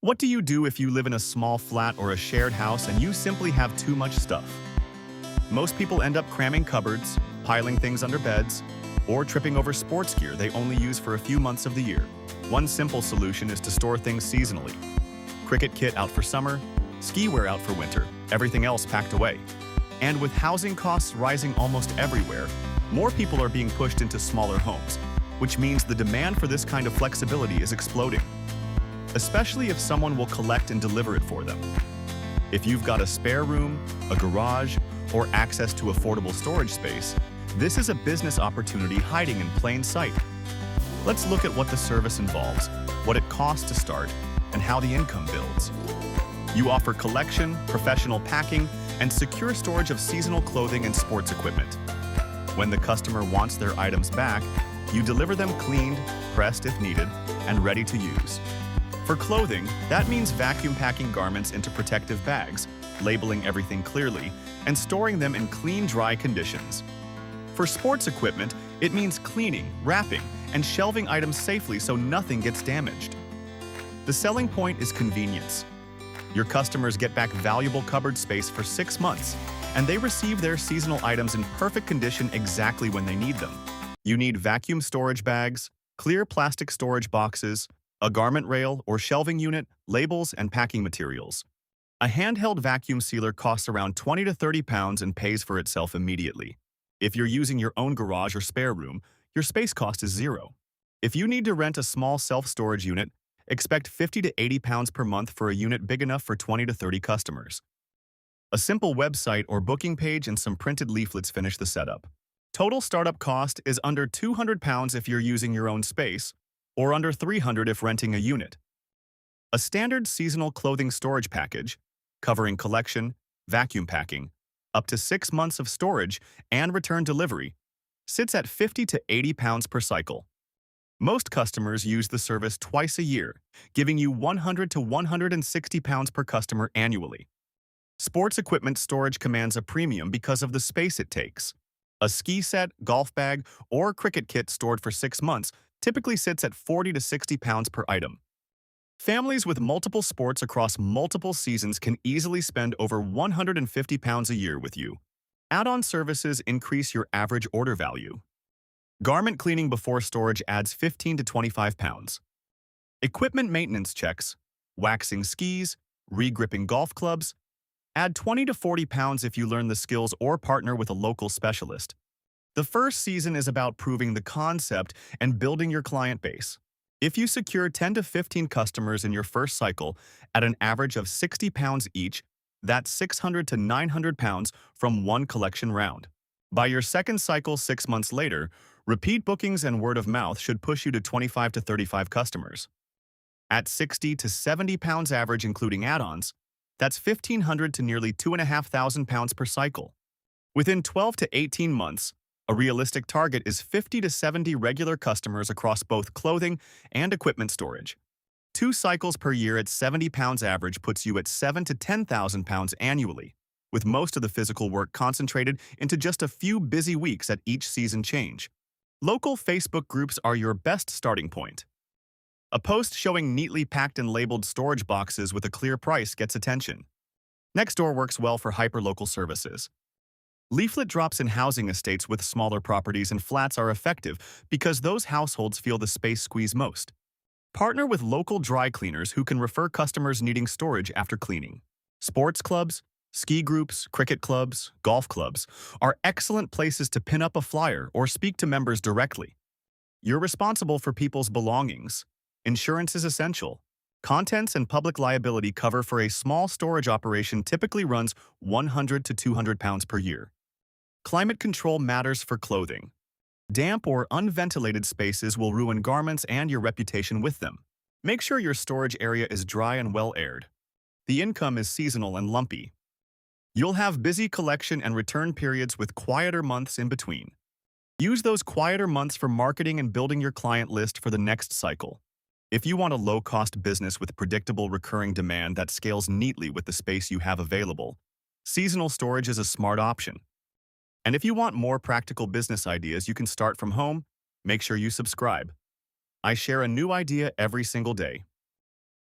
What do you do if you live in a small flat or a shared house and you simply have too much stuff? Most people end up cramming cupboards, piling things under beds, or tripping over sports gear they only use for a few months of the year. One simple solution is to store things seasonally. Cricket kit out for summer, ski wear out for winter, everything else packed away. And with housing costs rising almost everywhere, more people are being pushed into smaller homes, which means the demand for this kind of flexibility is exploding, especially if someone will collect and deliver it for them. If you've got a spare room, a garage, or access to affordable storage space, this is a business opportunity hiding in plain sight. Let's look at what the service involves, what it costs to start, and how the income builds. You offer collection, professional packing, and secure storage of seasonal clothing and sports equipment. When the customer wants their items back, you deliver them cleaned, pressed if needed, and ready to use. For clothing, that means vacuum packing garments into protective bags, labeling everything clearly, and storing them in clean, dry conditions. For sports equipment, it means cleaning, wrapping, and shelving items safely so nothing gets damaged. The selling point is convenience. Your customers get back valuable cupboard space for 6 months, and they receive their seasonal items in perfect condition exactly when they need them. You need vacuum storage bags, clear plastic storage boxes, a garment rail or shelving unit, labels, and packing materials. A handheld vacuum sealer costs around 20 to 30 pounds and pays for itself immediately. If you're using your own garage or spare room, your space cost is zero. If you need to rent a small self-storage unit, expect 50 to 80 pounds per month for a unit big enough for 20 to 30 customers. A simple website or booking page and some printed leaflets finish the setup. Total startup cost is under 200 pounds if you're using your own space, or under 300 if renting a unit. A standard seasonal clothing storage package, covering collection, vacuum packing, up to 6 months of storage and return delivery, sits at 50 to 80 pounds per cycle. Most customers use the service twice a year, giving you 100 to 160 pounds per customer annually. Sports equipment storage commands a premium because of the space it takes. A ski set, golf bag, or cricket kit stored for 6 months typically sits at 40 to 60 pounds per item. Families with multiple sports across multiple seasons can easily spend over 150 pounds a year with you. Add-on services increase your average order value. Garment cleaning before storage adds 15 to 25 pounds. Equipment maintenance checks, waxing skis, re-gripping golf clubs, add 20 to 40 pounds if you learn the skills or partner with a local specialist. The first season is about proving the concept and building your client base. If you secure 10 to 15 customers in your first cycle at an average of 60 pounds each, that's 600 to 900 pounds from one collection round. By your second cycle 6 months later, repeat bookings and word of mouth should push you to 25 to 35 customers. At 60 to 70 pounds average including add-ons, that's 1,500 to nearly 2,500 pounds per cycle. Within 12 to 18 months, a realistic target is 50 to 70 regular customers across both clothing and equipment storage. 2 cycles per year at 70 pounds average puts you at 7 to 10,000 pounds annually, with most of the physical work concentrated into just a few busy weeks at each season change. Local Facebook groups are your best starting point. A post showing neatly packed and labeled storage boxes with a clear price gets attention. Nextdoor works well for hyperlocal services. Leaflet drops in housing estates with smaller properties and flats are effective because those households feel the space squeeze most. Partner with local dry cleaners who can refer customers needing storage after cleaning. Sports clubs, ski groups, cricket clubs, golf clubs are excellent places to pin up a flyer or speak to members directly. You're responsible for people's belongings. Insurance is essential. Contents and public liability cover for a small storage operation typically runs 100 to 200 pounds per year. Climate control matters for clothing. Damp or unventilated spaces will ruin garments and your reputation with them. Make sure your storage area is dry and well aired. The income is seasonal and lumpy. You'll have busy collection and return periods with quieter months in between. Use those quieter months for marketing and building your client list for the next cycle. If you want a low-cost business with predictable recurring demand that scales neatly with the space you have available, seasonal storage is a smart option. And if you want more practical business ideas you can start from home, make sure you subscribe. I share a new idea every single day.